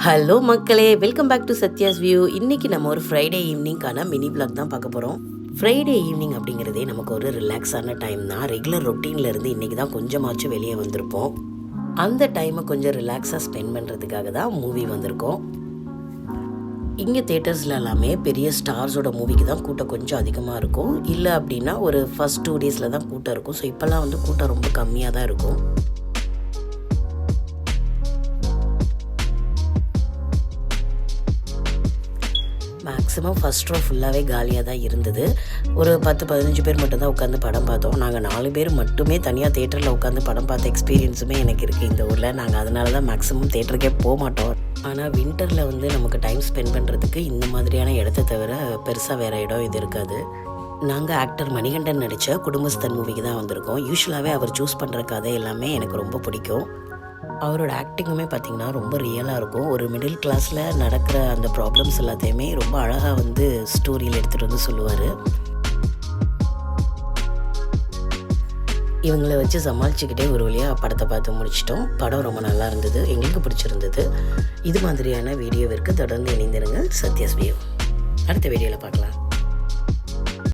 Hello மக்களே, welcome back to Satya's view. இன்றைக்கி நம்ம ஒரு ஃப்ரைடே ஈவினிங்கான மினி விளாக் தான் பார்க்க போகிறோம். ஃப்ரைடே ஈவினிங் அப்படிங்கிறதே நமக்கு ஒரு ரிலாக்ஸான டைம் தான். ரெகுலர் ரொட்டீனில் இருந்து இன்றைக்கி தான் கொஞ்சமாச்சும் வெளியே வந்திருப்போம். அந்த டைமை கொஞ்சம் ரிலாக்ஸாக ஸ்பெண்ட் பண்ணுறதுக்காக தான் மூவி வந்திருக்கோம். இங்கே தேட்டர்ஸில் எல்லாமே பெரிய ஸ்டார்ஸோட மூவிக்கு தான் கூட்டம் கொஞ்சம் அதிகமாக இருக்கும். இல்லை அப்படின்னா ஒரு ஃபஸ்ட் 2 டேஸில் தான் கூட்டம் இருக்கும். ஸோ இப்போல்லாம் வந்து கூட்டம் ரொம்ப கம்மியாக தான் இருக்கும். மேக்ஸிமம் ஃபஸ்ட் ரோ ஃபுல்லாகவே காலியாக தான் இருந்தது. ஒரு 10-15 பேர் மட்டும்தான் உட்காந்து படம் பார்த்தோம். நாங்கள் 4 பேர் மட்டுமே தனியாக தேட்டரில் உட்காந்து படம் பார்த்த எக்ஸ்பீரியன்ஸுமே எனக்கு இருக்குது இந்த ஊரில். நாங்கள் அதனால தான் மேக்ஸிமம் தேட்டருக்கே போக மாட்டோம். ஆனால் வின்டரில் வந்து நமக்கு டைம் ஸ்பெண்ட் பண்ணுறதுக்கு இந்த மாதிரியான இடத்த தவிர பெருசாக வேறு இடம் இது இருக்காது. நாங்கள் ஆக்டர் மணிகண்டன் நடித்த குடும்பஸ்தன் மூவிக்கு தான் வந்திருக்கோம். யூஸ்வலாகவே அவர் சூஸ் பண்ணுற கதை எல்லாமே எனக்கு ரொம்ப பிடிக்கும். அவரோட ஆக்டிங்குமே பார்த்திங்கன்னா ரொம்ப ரியலாக இருக்கும். ஒரு மிடில் கிளாஸில் நடக்கிற அந்த ப்ராப்ளம்ஸ் எல்லாத்தையுமே ரொம்ப அழகாக வந்து ஸ்டோரியில் எடுத்துகிட்டு வந்து சொல்லுவார். இவங்களை வச்சு சமாளிச்சுக்கிட்டே ஒரு வழியாக படத்தை பார்த்து முடிச்சிட்டோம். படம் ரொம்ப நல்லா இருந்தது, எங்களுக்கு பிடிச்சிருந்தது. இது மாதிரியான வீடியோவிற்கு தொடர்ந்து இணைந்திருங்கள். சத்யாஸ் வியூ. அடுத்த வீடியோவில் பார்க்கலாம்.